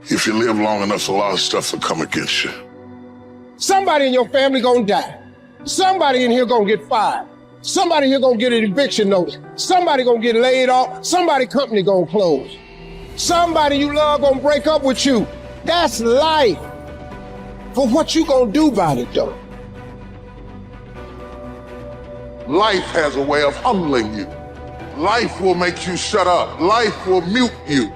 If you live long enough, a lot of stuff will come against you. Somebody in your family gonna die. Somebody in here gonna get fired. Somebody here gonna get an eviction notice. Somebody gonna get laid off. Somebody company gonna close. Somebody you love gonna break up with you. That's life. But what you gonna do about it though? Life has a way of humbling you. Life will make you shut up. Life will mute you.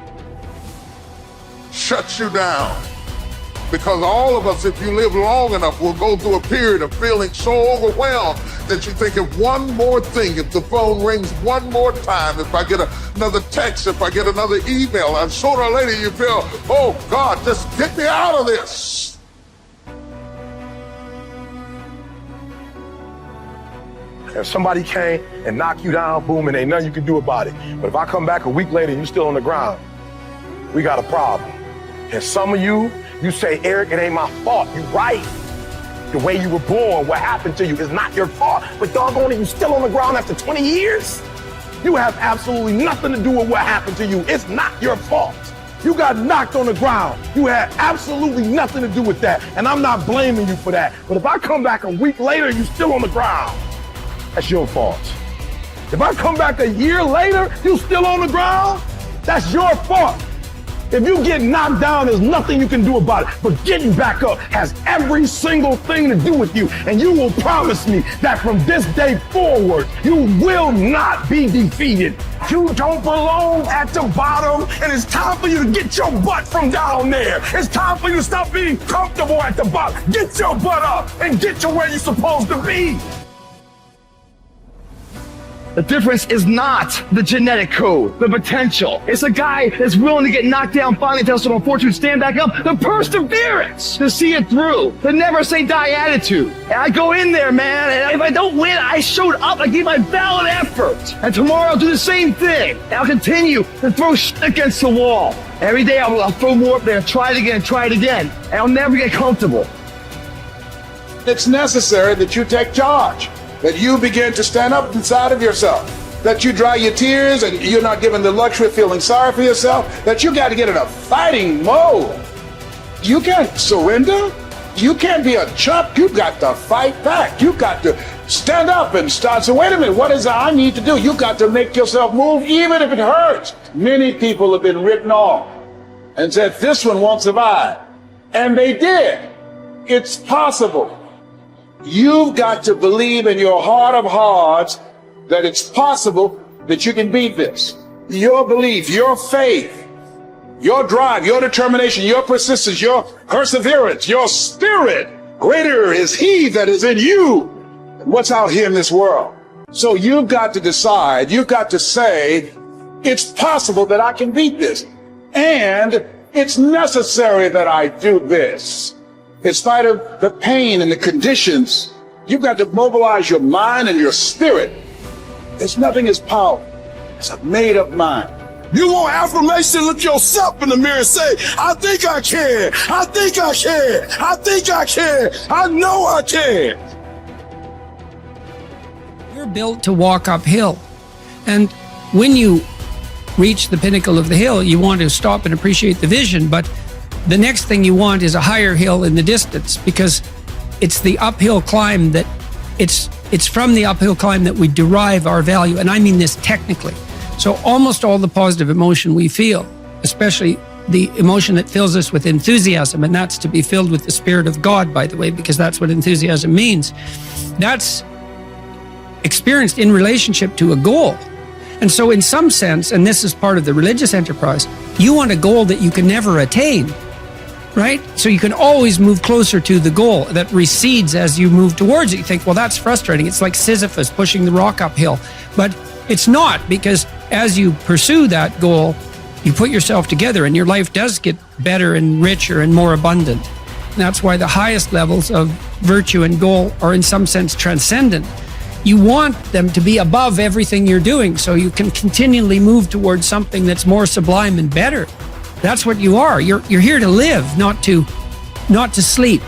Shut you down. Because all of us, if you live long enough, will go through a period of feeling so overwhelmed that you think of one more thing, if the phone rings one more time, if I get another text, if I get another email, and sooner or later you feel, oh God, just get me out of this. If somebody came and knocked you down, boom, and ain't nothing you can do about it. But if I come back a week later and you still on the ground, we got a problem. And some of you say, Eric, it ain't my fault. You right. The way you were born, what happened to you is not your fault. But doggone it, you still on the ground after 20 years? You have absolutely nothing to do with what happened to you. It's not your fault. You got knocked on the ground. You had absolutely nothing to do with that. And I'm not blaming you for that. But if I come back a week later and you still on the ground, that's your fault. If I come back a year later, you still on the ground, that's your fault. If you get knocked down, there's nothing you can do about it. But getting back up has every single thing to do with you. And you will promise me that from this day forward, you will not be defeated. You don't belong at the bottom, and it's time for you to get your butt from down there. It's time for you to stop being comfortable at the bottom. Get your butt up and get to where you're supposed to be. The difference is not the genetic code, the potential. It's a guy that's willing to get knocked down, finally test on fortune, stand back up, the perseverance to see it through, the never say die attitude. And I go in there, man, and if I don't win, I showed up, I gave my valid effort. And tomorrow I'll do the same thing. And I'll continue to throw shit against the wall. Every day I'll throw more up there, try it again, and I'll never get comfortable. It's necessary that you take charge, that you begin to stand up inside of yourself, that you dry your tears and you're not given the luxury of feeling sorry for yourself, that you got to get in a fighting mode. You can't surrender. You can't be a chump. You've got to fight back. You've got to stand up and start. So wait a minute, what is it I need to do? You've got to make yourself move even if it hurts. Many people have been written off and said, this one won't survive. And they did. It's possible. You've got to believe in your heart of hearts that it's possible that you can beat this. Your belief, your faith, your drive, your determination, your persistence, your perseverance, your spirit. Greater is he that is in you than what's out here in this world. So you've got to decide, you've got to say, it's possible that I can beat this. And it's necessary that I do this. In spite of the pain and the conditions, you've got to mobilize your mind and your spirit. There's nothing as powerful as a made-up mind. You want affirmation? Look yourself in the mirror and say, I think I can. I think I can. I think I can. I know I can. You're built to walk uphill. And when you reach the pinnacle of the hill, you want to stop and appreciate the vision. But the next thing you want is a higher hill in the distance, because it's the uphill climb that it's from the uphill climb that we derive our value. And I mean this technically. So almost all the positive emotion we feel, especially the emotion that fills us with enthusiasm, and that's to be filled with the Spirit of God, by the way, because that's what enthusiasm means. That's experienced in relationship to a goal. And so in some sense, and this is part of the religious enterprise, you want a goal that you can never attain, right? So you can always move closer to the goal that recedes as you move towards it. You think, well, that's frustrating. It's like Sisyphus pushing the rock uphill. But it's not, because as you pursue that goal, you put yourself together and your life does get better and richer and more abundant. And that's why the highest levels of virtue and goal are in some sense transcendent. You want them to be above everything you're doing so you can continually move towards something that's more sublime and better. That's what you are. You're here to live, not to sleep.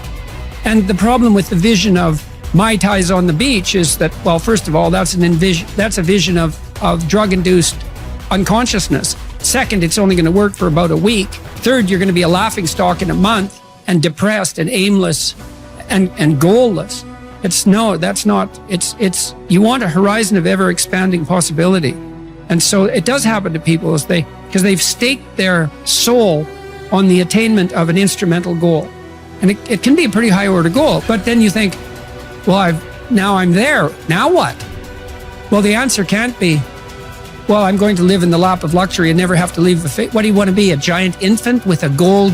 And the problem with the vision of Mai Tais on the beach is that, well, first of all, that's a vision of drug-induced unconsciousness. Second, it's only going to work for about a week. Third, you're going to be a laughingstock in a month and depressed and aimless and goalless. You want a horizon of ever expanding possibility. And so it does happen to people because they've staked their soul on the attainment of an instrumental goal. And it can be a pretty high order goal, but then you think, well, now I'm there. Now what? Well, the answer can't be, well, I'm going to live in the lap of luxury and never have to leave what do you want to be? A giant infant with a gold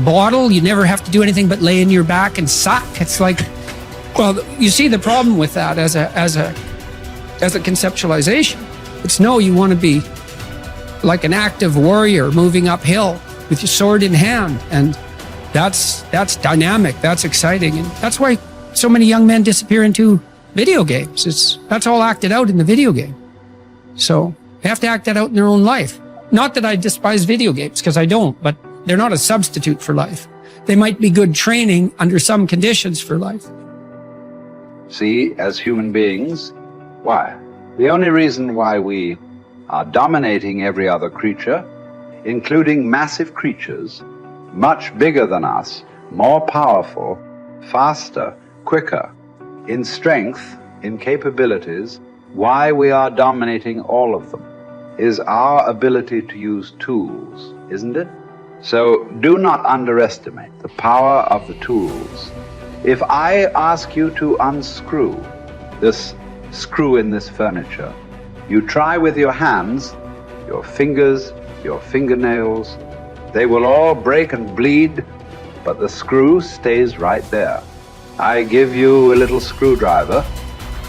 bottle? You never have to do anything but lay in your back and suck. It's like, well, you see the problem with that as a conceptualization. It's no, you want to be like an active warrior moving uphill with your sword in hand, and that's dynamic, that's exciting, and that's why so many young men disappear into video games. That's all acted out in the video game. So they have to act that out in their own life. Not that I despise video games, because I don't, but they're not a substitute for life. They might be good training under some conditions for life. See, as human beings, why? The only reason why we are dominating every other creature, including massive creatures, much bigger than us, more powerful, faster, quicker, in strength, in capabilities, why we are dominating all of them is our ability to use tools, isn't it? So do not underestimate the power of the tools. If I ask you to unscrew this screw in this furniture, you try with your hands, your fingers, your fingernails, they will all break and bleed, but the screw stays right there. I give you a little screwdriver,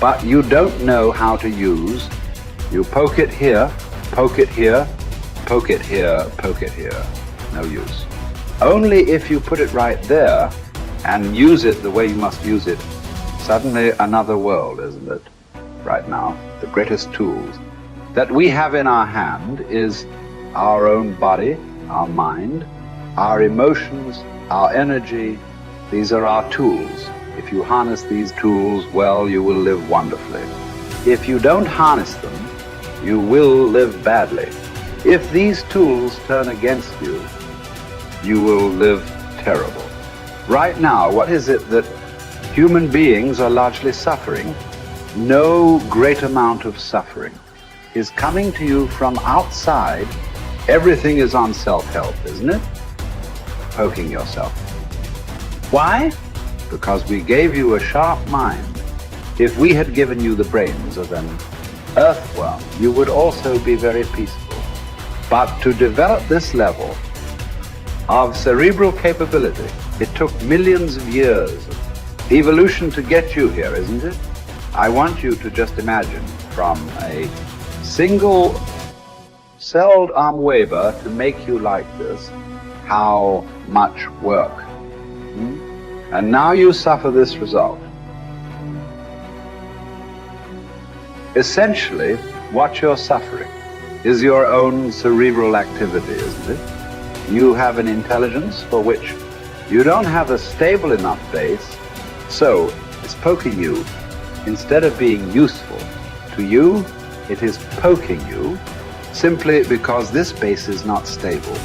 but you don't know how to use. You poke it here, poke it here, poke it here, poke it here. No use. Only if you put it right there and use it the way you must use it, suddenly another world, isn't it? Right now, the greatest tools that we have in our hand is our own body, our mind, our emotions, our energy. These are our tools. If you harness these tools well, you will live wonderfully. If you don't harness them, you will live badly. If these tools turn against you, you will live terrible. Right now, what is it that human beings are largely suffering? No great amount of suffering is coming to you from outside. Everything is on self-help, isn't it? Poking yourself. Why? Because we gave you a sharp mind. If we had given you the brains of an earthworm, you would also be very peaceful. But to develop this level of cerebral capability, it took millions of years of evolution to get you here, isn't it? I want you to just imagine from a single-celled amoeba to make you like this, how much work. And now you suffer this result. Essentially, what you're suffering is your own cerebral activity, isn't it? You have an intelligence for which you don't have a stable enough base, so it's poking you. Instead of being useful to you, it is poking you simply because this base is not stable.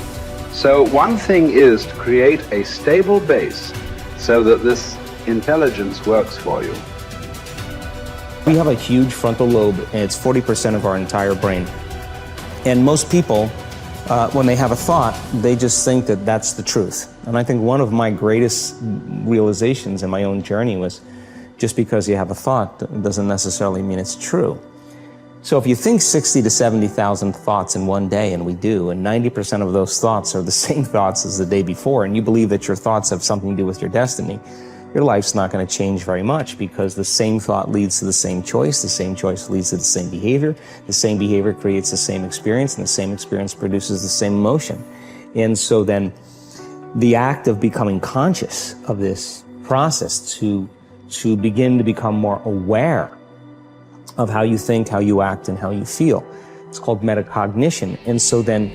So one thing is to create a stable base so that this intelligence works for you. We have a huge frontal lobe, and it's 40% of our entire brain. And most people, when they have a thought, they just think that that's the truth. And I think one of my greatest realizations in my own journey was just because you have a thought doesn't necessarily mean it's true. So if you think 60 to 70,000 thoughts in one day, and we do, and 90% of those thoughts are the same thoughts as the day before, and you believe that your thoughts have something to do with your destiny, your life's not going to change very much, because the same thought leads to the same choice leads to the same behavior creates the same experience, and the same experience produces the same emotion. And so then the act of becoming conscious of this process to begin to become more aware of how you think, how you act, and how you feel. It's called metacognition. And so then,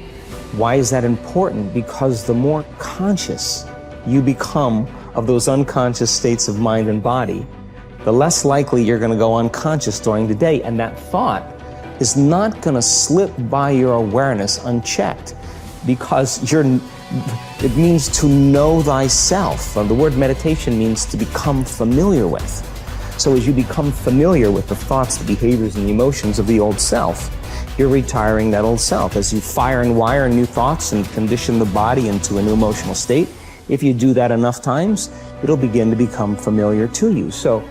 why is that important? Because the more conscious you become of those unconscious states of mind and body, the less likely you're going to go unconscious during the day. And that thought is not going to slip by your awareness unchecked, because it means to know thyself. The word meditation means to become familiar with. So as you become familiar with the thoughts, the behaviors, and the emotions of the old self, you're retiring that old self. As you fire and wire new thoughts and condition the body into a new emotional state, if you do that enough times, it'll begin to become familiar to you. So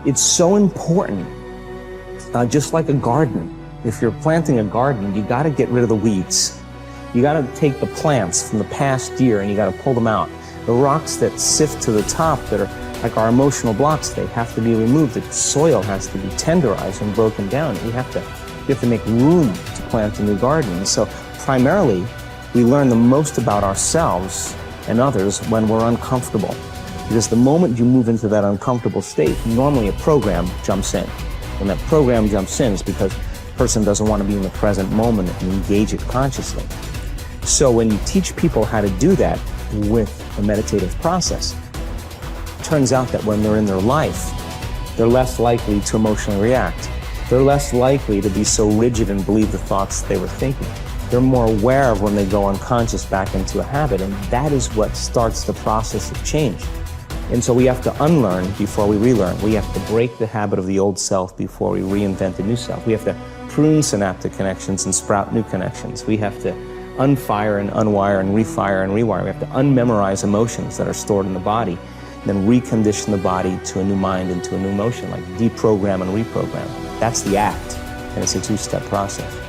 it's so important, just like a garden. If you're planting a garden, you got to get rid of the weeds. You got to take the plants from the past year and you got to pull them out. The rocks that sift to the top that are like our emotional blocks, they have to be removed. The soil has to be tenderized and broken down. You have to make room to plant a new garden. And so primarily, we learn the most about ourselves and others when we're uncomfortable. Because the moment you move into that uncomfortable state, normally a program jumps in. When that program jumps in, it's because the person doesn't want to be in the present moment and engage it consciously. So when you teach people how to do that with the meditative process, it turns out that when they're in their life, they're less likely to emotionally react. They're less likely to be so rigid and believe the thoughts they were thinking. They're more aware of when they go unconscious back into a habit, and that is what starts the process of change. And so we have to unlearn before we relearn. We have to break the habit of the old self before we reinvent a new self. We have to prune synaptic connections and sprout new connections. We have to unfire and unwire and refire and rewire. We have to unmemorize emotions that are stored in the body, then recondition the body to a new mind and to a new emotion, like deprogram and reprogram. That's the act, and it's a two-step process.